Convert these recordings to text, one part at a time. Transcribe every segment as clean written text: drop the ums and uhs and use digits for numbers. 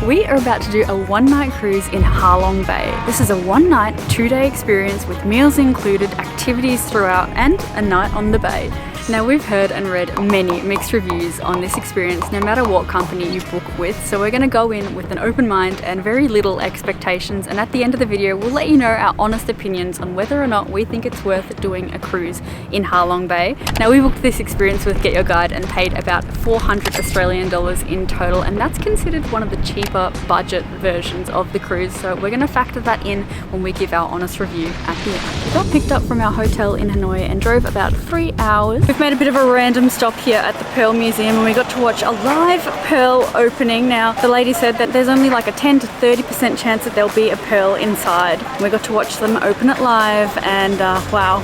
We are about to do a one-night cruise in Halong Bay. This is a one-night, two-day experience with meals included, activities throughout, and a night on the bay. Now, we've heard and read many mixed reviews on this experience, no matter what company you book with, so we're going to go in with an open mind and very little expectations, and at the end of the video we'll let you know our honest opinions on whether or not we think it's worth doing a cruise in Halong Bay. Now, we booked this experience with Get Your Guide and paid about 400 Australian dollars in total, and that's considered one of the cheaper budget versions of the cruise, so we're going to factor that in when we give our honest review at the end. We got picked up from our hotel in Hanoi and drove about 3 hours. We've made a bit of a random stop here at the Pearl Museum and we got to watch a live pearl opening. Now, the lady said that there's only like a 10 to 30% chance that there'll be a pearl inside. We got to watch them open it live and wow,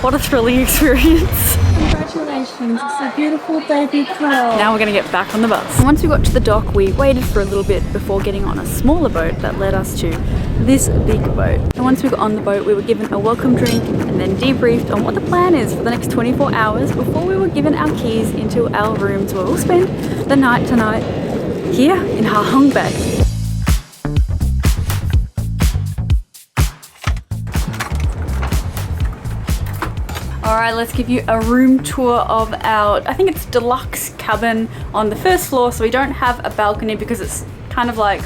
what a thrilling experience. Congratulations, it's a beautiful baby pearl. Now we're gonna get back on the bus. And once we got to the dock, we waited for a little bit before getting on a smaller boat that led us to this big boat. And once we got on the boat, we were given a welcome drink and then debriefed on what the plan is for the next 24 hours before we were given our keys into our rooms where we'll spend the night tonight here in Halong Bay. Alright, let's give you a room tour of our, I think it's deluxe cabin on the first floor, so we don't have a balcony because it's kind of like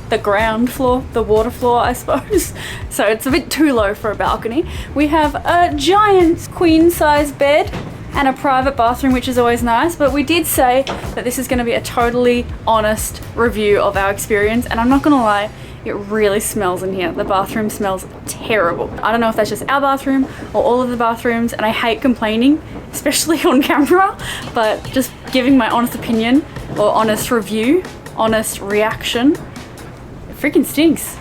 the ground floor, the water floor, I suppose. So it's a bit too low for a balcony. We have a giant queen size bed and a private bathroom, which is always nice, but we did say that this is going to be a totally honest review of our experience, and I'm not gonna lie, it really smells in here. The bathroom smells terrible. I don't know if that's just our bathroom or all of the bathrooms, and I hate complaining, especially on camera, but just giving my honest opinion or honest review, honest reaction, it freaking stinks.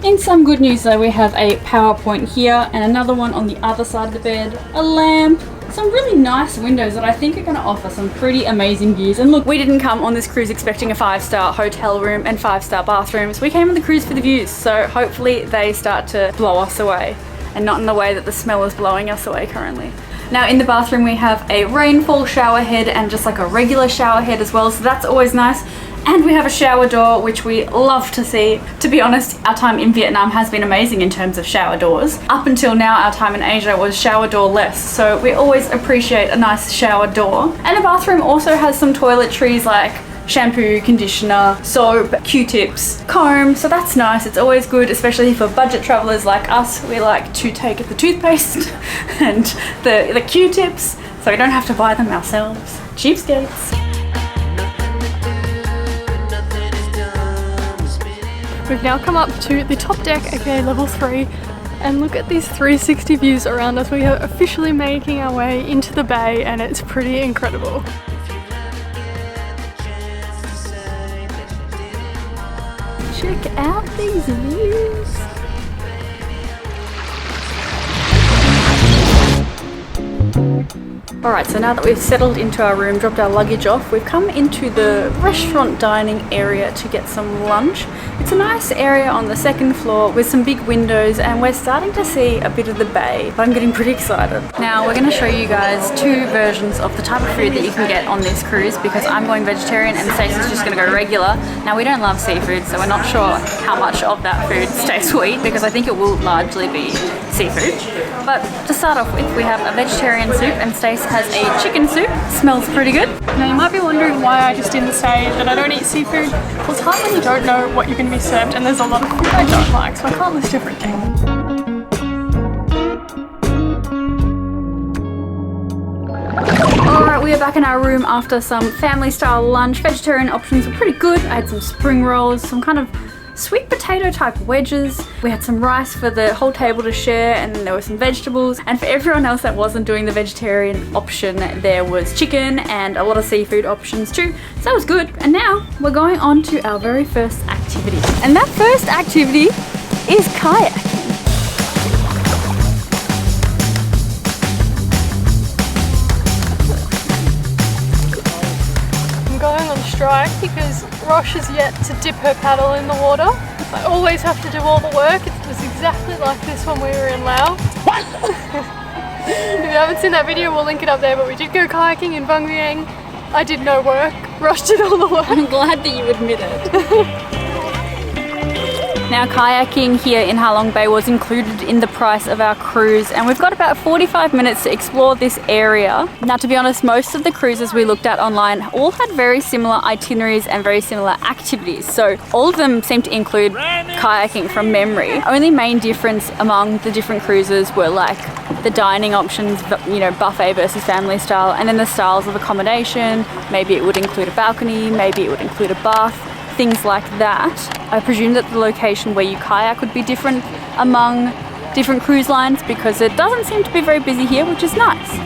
In some good news though, we have a power point here and another one on the other side of the bed, a lamp, some really nice windows that I think are going to offer some pretty amazing views. And look, we didn't come on this cruise expecting a 5-star hotel room and 5-star bathrooms. We came on the cruise for the views, so hopefully they start to blow us away and not in the way that the smell is blowing us away currently. Now, in the bathroom we have a rainfall shower head and just like a regular shower head as well, so that's always nice. And we have a shower door, which we love to see. To be honest, our time in Vietnam has been amazing in terms of shower doors. Up until now, our time in Asia was shower door less, so we always appreciate a nice shower door. And the bathroom also has some toiletries like shampoo, conditioner, soap, Q-tips, comb, so that's nice. It's always good, especially for budget travelers like us. We like to take the toothpaste and the Q-tips, so we don't have to buy them ourselves. Cheapskates. We've now come up to the top deck, aka level 3, and look at these 360 views around us. We are officially making our way into the bay and it's pretty incredible. Check out these views. Alright, so now that we've settled into our room, dropped our luggage off, we've come into the restaurant dining area to get some lunch. It's a nice area on the second floor with some big windows and we're starting to see a bit of the bay, but I'm getting pretty excited. Now we're going to show you guys 2 versions of the type of food that you can get on this cruise because I'm going vegetarian and Stacey's just going to go regular. Now, we don't love seafood, so we're not sure how much of that food Stace will eat because I think it will largely be seafood. But to start off with, we have a vegetarian soup and Stace has a chicken soup. Smells pretty good. Now you might be wondering why I just didn't say that I don't eat seafood. Well, it's hard when you don't know what you're going to be served, and there's a lot of food I don't like, so I can't list everything. Alright, we are back in our room after some family style lunch. Vegetarian options were pretty good. I had some spring rolls, some kind of sweet potato type wedges. We had some rice for the whole table to share, and then there were some vegetables. And for everyone else that wasn't doing the vegetarian option, there was chicken and a lot of seafood options too. So that was good. And now we're going on to our very first activity. And that first activity is kayaking. I'm going on strike because Rosh is yet to dip her paddle in the water. I always have to do all the work. It was exactly like this when we were in Laos. What? If you haven't seen that video, we'll link it up there, but we did go kayaking in Vang Vieng. I did no work. rushed it all the way. I'm glad that you admit it. Now, kayaking here in Ha Long Bay was included in the price of our cruise, and we've got about 45 minutes to explore this area. Now, to be honest, most of the cruises we looked at online all had very similar itineraries and very similar activities. So all of them seem to include kayaking from memory. Only main difference among the different cruises were like the dining options, you know, buffet versus family style, and then the styles of accommodation. Maybe it would include a balcony, maybe it would include a bath, things like that. I presume that the location where you kayak would be different among different cruise lines because it doesn't seem to be very busy here, which is nice.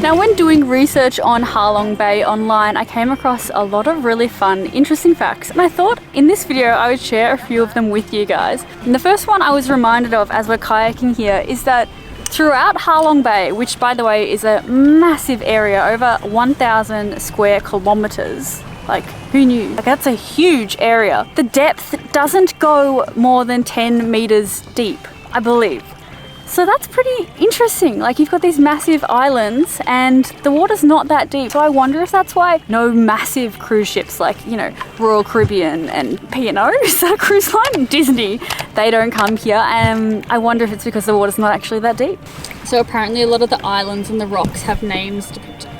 Now, when doing research on Ha Long Bay online, I came across a lot of really fun, interesting facts, and I thought in this video I would share a few of them with you guys. And the first one I was reminded of as we're kayaking here is that throughout Ha Long Bay, which by the way is a massive area, over 1,000 square kilometers, like, who knew? Like, that's a huge area. The depth doesn't go more than 10 meters deep, I believe. So that's pretty interesting. Like, you've got these massive islands and the water's not that deep. So I wonder if that's why no massive cruise ships like, you know, Royal Caribbean and P&O, is that a cruise line? Disney, they don't come here. And I wonder if it's because the water's not actually that deep. So apparently a lot of the islands and the rocks have names,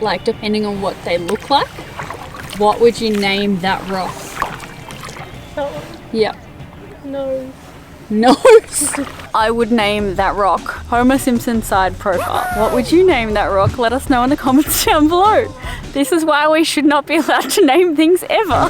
like, depending on what they look like. What would you name that rock? That one? Yeah. No. No. I would name that rock Homer Simpson side profile. What would you name that rock? Let us know in the comments down below. This is why we should not be allowed to name things ever.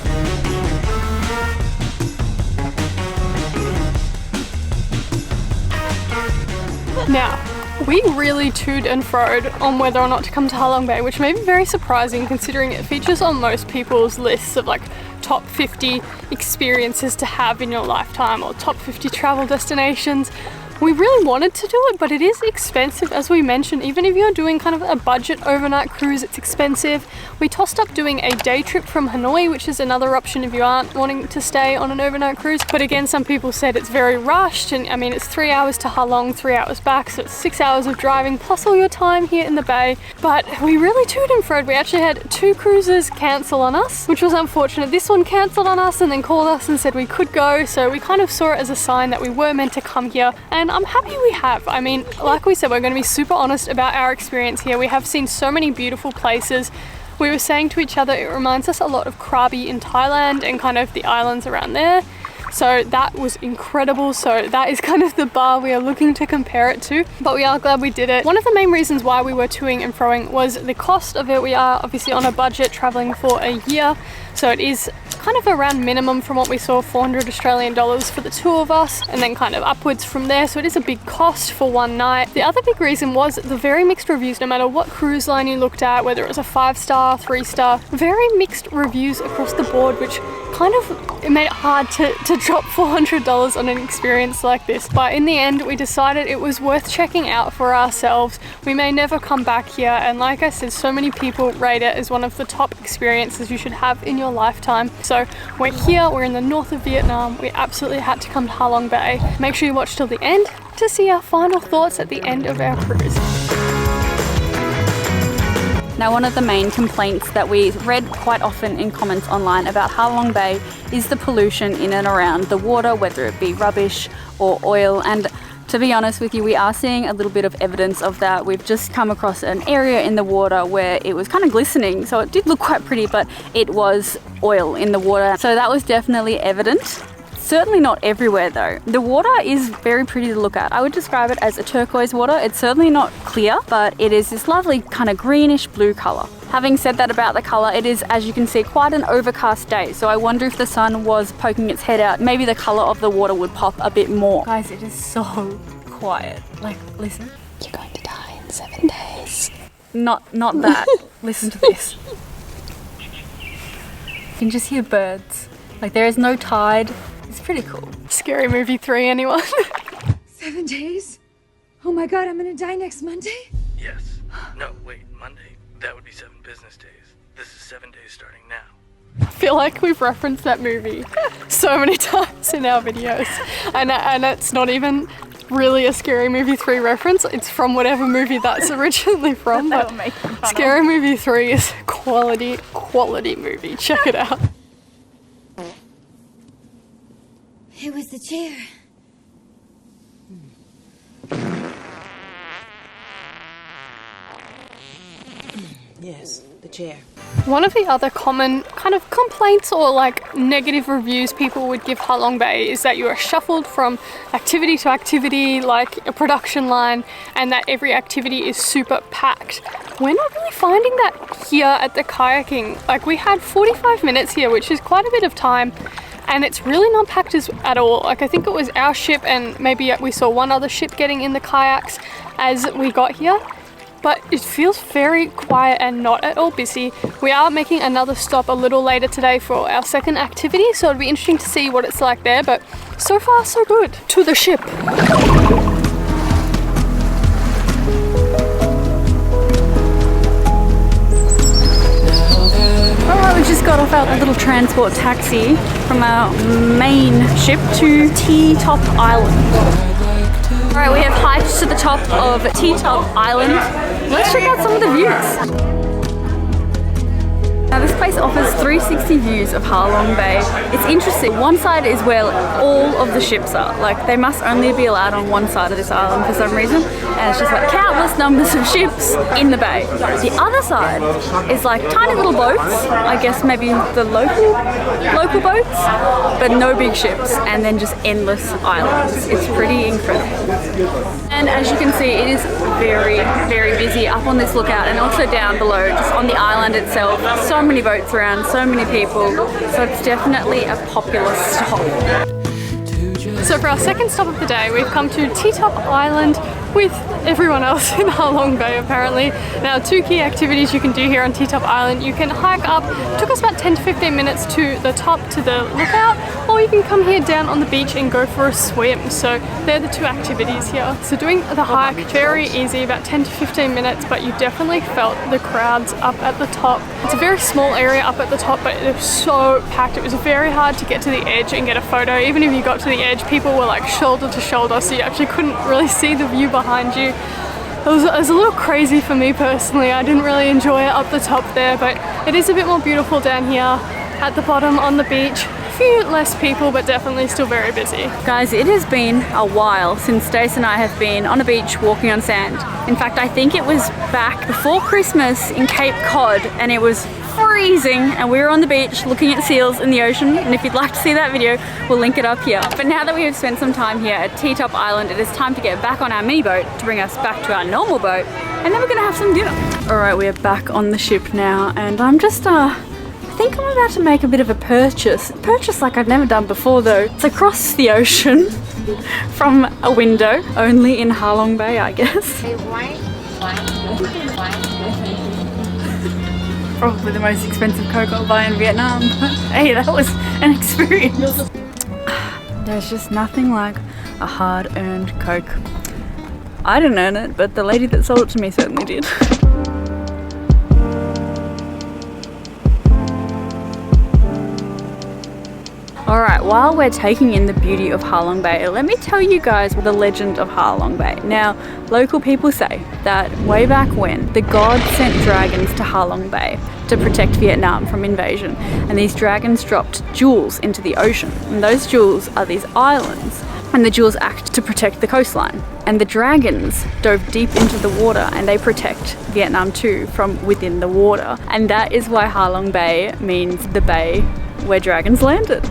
Now, we really toed and froed on whether or not to come to Ha Long Bay, which may be very surprising considering it features on most people's lists of like top 50 experiences to have in your lifetime or top 50 travel destinations. We really wanted to do it, but it is expensive, as we mentioned. Even if you're doing kind of a budget overnight cruise, it's expensive. We tossed up doing a day trip from Hanoi, which is another option if you aren't wanting to stay on an overnight cruise. But again, some people said it's very rushed, and I mean, it's 3 hours to Ha Long, 3 hours back, so it's 6 hours of driving plus all your time here in the bay. But we really toed and froed. We actually had 2 cruises cancel on us, which was unfortunate. This one cancelled on us and then called us and said we could go, so we kind of saw it as a sign that we were meant to come here, and I'm happy we have. I mean, like we said, we're going to be super honest about our experience here. We have seen so many beautiful places. We were saying to each other, it reminds us a lot of Krabi in Thailand and kind of the islands around there. So that was incredible. So that is kind of the bar we are looking to compare it to, but we are glad we did it. One of the main reasons why we were toing and froing was the cost of it. We are obviously on a budget traveling for a year, so it is kind of around minimum from what we saw, 400 Australian dollars for the 2 of us, and then kind of upwards from there. So it is a big cost for one night. The other big reason was the very mixed reviews. No matter what cruise line you looked at, whether it was a 5-star, 3-star, very mixed reviews across the board, which kind of, it made it hard to drop $400 on an experience like this. But in the end, we decided it was worth checking out for ourselves. We may never come back here, and like I said, so many people rate it as one of the top experiences you should have in your lifetime. So we're here, we're in the north of Vietnam. We absolutely had to come to Ha Long Bay. Make sure you watch till the end to see our final thoughts at the end of our cruise. Now, one of the main complaints that we read quite often in comments online about Ha Long Bay is the pollution in and around the water, whether it be rubbish or oil. And to be honest with you, we are seeing a little bit of evidence of that. We've just come across an area in the water where it was kind of glistening, so it did look quite pretty, but it was oil in the water. So that was definitely evident. Certainly not everywhere though. The water is very pretty to look at. I would describe it as a turquoise water. It's certainly not clear, but it is this lovely kind of greenish blue color. Having said that about the color, it is, as you can see, quite an overcast day. So I wonder if the sun was poking its head out, maybe the color of the water would pop a bit more. Guys, it is so quiet. Like, listen. You're going to die in 7 days. Not that. Listen to this. You can just hear birds. Like, there is no tide. It's pretty cool. Scary Movie 3, anyone? 7 days? Oh my god, I'm gonna die next Monday? Yes. No, wait, Monday? That would be 7 business days. This is 7 days starting now. I feel like we've referenced that movie so many times in our videos. And it's not even really a Scary Movie 3 reference. It's from whatever movie that's originally from. But Scary Movie 3 is quality movie. Check it out. It was the chair. Yes, the chair. One of the other common kind of complaints or like negative reviews people would give Halong Bay is that you are shuffled from activity to activity like a production line, and that every activity is super packed. We're not really finding that here at the kayaking. Like, we had 45 minutes here, which is quite a bit of time, and it's really not packed at all. Like, I think it was our ship and maybe we saw one other ship getting in the kayaks as we got here. But it feels very quiet and not at all busy. We are making another stop a little later today for our second activity, so it'll be interesting to see what it's like there, but so far so good. To the ship. Alright, we just got off our little transport taxi from our main ship to TiTop Island. Alright, we have hiked to the top of TiTop Island. Let's check out some of the views. Now this place offers 360 views of Halong Bay. It's interesting. One side is where all of the ships are. Like, they must only be allowed on one side of this island for some reason. And it's just like countless numbers of ships in the bay. The other side is like tiny little boats. I guess maybe the local boats, but no big ships. And then just endless islands. It's pretty incredible. And as you can see, it is very, very busy up on this lookout and also down below, just on the island itself. So many boats around, so many people, so it's definitely a popular stop. So for our second stop of the day, we've come to TiTop Island with everyone else in Halong Bay apparently. Now, two key activities you can do here on TiTop Island. You can hike up, it took us about 10 to 15 minutes to the top to the lookout, or you can come here down on the beach and go for a swim. So they're the two activities here. So doing the hike, very easy, about 10 to 15 minutes, but you definitely felt the crowds up at the top. It's a very small area up at the top, but it was so packed. It was very hard to get to the edge and get a photo. Even if you got to the edge, people were like shoulder to shoulder, so you actually couldn't really see the view behind you. It was a little crazy for me personally. I didn't really enjoy it up the top there, but it is a bit more beautiful down here at the bottom on the beach. A few less people, but definitely still very busy. Guys, it has been a while since Stace and I have been on a beach walking on sand. In fact, I think it was back before Christmas in Cape Cod, and it was freezing and we were on the beach looking at seals in the ocean, and if you'd like to see that video, we'll link it up here. But now that we have spent some time here at TiTop Island, it is time to get back on our mini boat to bring us back to our normal boat, and then we're gonna have some dinner. Alright, we are back on the ship now, and I'm just I think I'm about to make a bit of a purchase like I've never done before though. It's across the ocean from a window, only in Halong Bay, I guess. Probably the most expensive Coke I'll buy in Vietnam. Hey, that was an experience. There's just nothing like a hard-earned Coke. I didn't earn it, but the lady that sold it to me certainly did. Alright, while we're taking in the beauty of Halong Bay, let me tell you guys the legend of Halong Bay. Now, local people say that way back when, the gods sent dragons to Halong Bay to protect Vietnam from invasion, and these dragons dropped jewels into the ocean, and those jewels are these islands, and the jewels act to protect the coastline. And the dragons dove deep into the water, and they protect Vietnam too from within the water. And that is why Halong Bay means the bay where dragons landed.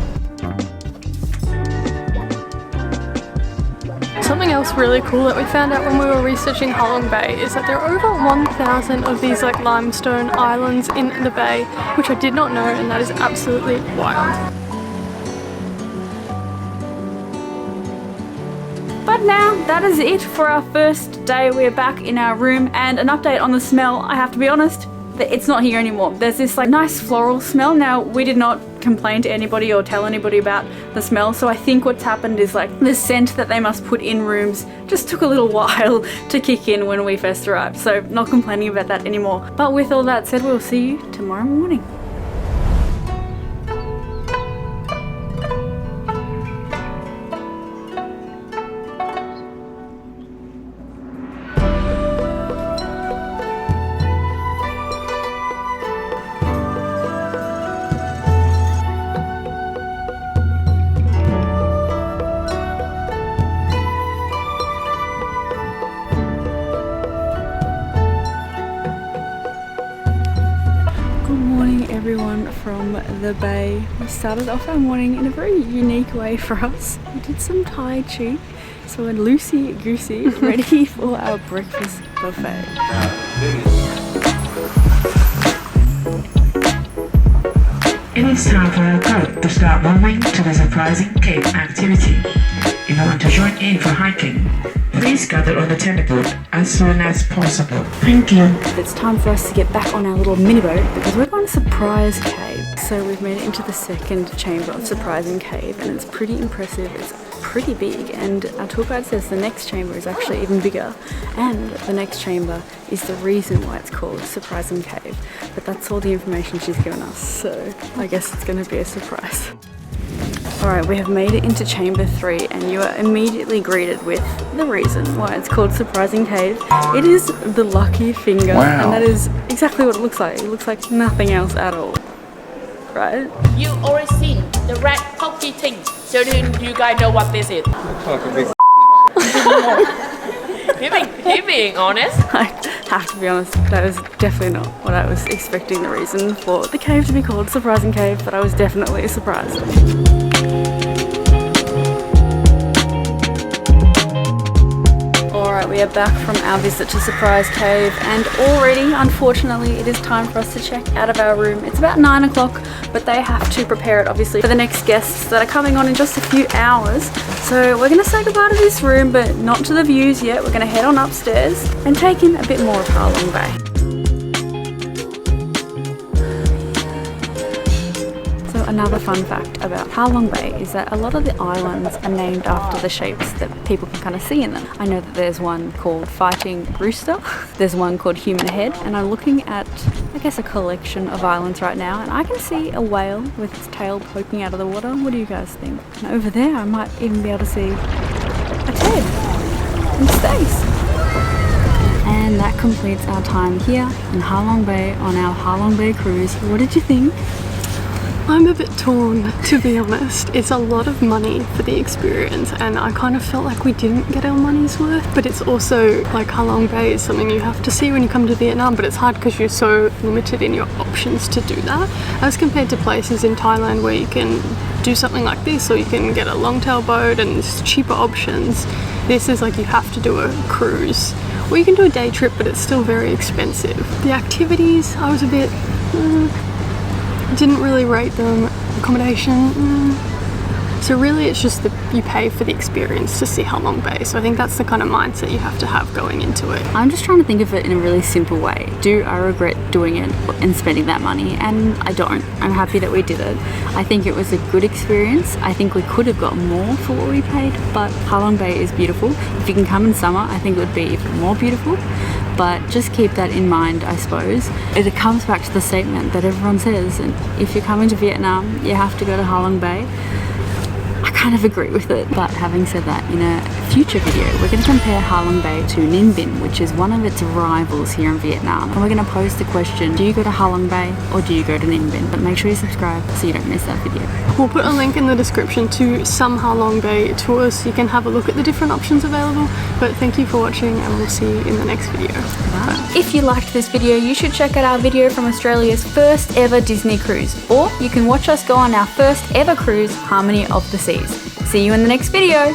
Something else really cool that we found out when we were researching Halong Bay is that there are over 1,000 of these like limestone islands in the bay, which I did not know, and that is absolutely wild. But now that is it for our first day. We are back in our room, and an update on the smell. I have to be honest, that it's not here anymore. There's this like nice floral smell. Now, we did not complain to anybody or tell anybody about the smell, so I think what's happened is like the scent that they must put in rooms just took a little while to kick in when we first arrived, so not complaining about that anymore. But with all that said, we'll see you tomorrow morning. of the bay. We started off our morning in a very unique way for us. We did some Tai Chi, so we're loosey-goosey ready for our breakfast buffet. It is time for our group to start moving to the surprising cave activity. If you want to join in for hiking, please gather on the tennis boat as soon as possible. Thank you. It's time for us to get back on our little mini boat because we're going to Surprise Cave. So we've made it into the second chamber of Surprising Cave and it's pretty impressive. It's pretty big and our tour guide says the next chamber is actually even bigger and the next chamber is the reason why it's called Surprising Cave. But that's all the information she's given us, so I guess it's going to be a surprise. Alright, we have made it into chamber 3 and you are immediately greeted with the reason why it's called Surprising Cave. It is the lucky finger, and that is exactly what it looks like. It looks like nothing else at all, right? You already seen the red pokey thing, so do you guys know what this is? He being honest. I have to be honest, that was definitely not what I was expecting the reason for the cave to be called Surprising Cave, but I was definitely surprised. Alright, we are back from our visit to Surprise Cave and already, unfortunately, it is time for us to check out of our room. It's about 9 o'clock, but they have to prepare it obviously for the next guests that are coming on in just a few hours. So we're going to say goodbye to this room, but not to the views yet. We're going to head on upstairs and take in a bit more of Ha Long Bay. Another fun fact about Ha Long Bay is that a lot of the islands are named after the shapes that people can kind of see in them. I know that there's one called Fighting Rooster, there's one called Human Head, and I'm looking at, I guess, a collection of islands right now, and I can see a whale with its tail poking out of the water. What do you guys think? And over there I might even be able to see a Ted and Stace. And that completes our time here in Ha Long Bay on our Ha Long Bay cruise. What did you think? I'm a bit torn, to be honest. It's a lot of money for the experience and I kind of felt like we didn't get our money's worth, but it's also like Ha Long Bay is something you have to see when you come to Vietnam, but it's hard because you're so limited in your options to do that as compared to places in Thailand where you can do something like this or you can get a long-tail boat and there's cheaper options. This is like you have to do a cruise or you can do a day trip, but it's still very expensive. The activities, I was a bit didn't really rate them. Accommodation, So really it's just that you pay for the experience to see Ha Long Bay. So I think that's the kind of mindset you have to have going into it. I'm just trying to think of it in a really simple way. Do I regret doing it and spending that money? And I don't. I'm happy that we did it. I think it was a good experience. I think we could have got more for what we paid, but Ha Long Bay is beautiful. If you can come in summer, I think it would be even more beautiful. But just keep that in mind, I suppose. It comes back to the statement that everyone says, and if you're coming to Vietnam, you have to go to Ha Long Bay. I kind of agree with it, but having said that, in a future video, we're going to compare Ha Long Bay to Ninh Binh, which is one of its rivals here in Vietnam. And we're going to pose the question, do you go to Ha Long Bay or do you go to Ninh Binh? But make sure you subscribe so you don't miss that video. We'll put a link in the description to some Ha Long Bay tours so you can have a look at the different options available. But thank you for watching and we'll see you in the next video. Bye. If you liked this video, you should check out our video from Australia's first ever Disney cruise. Or you can watch us go on our first ever cruise, Harmony of the Seas. See you in the next video.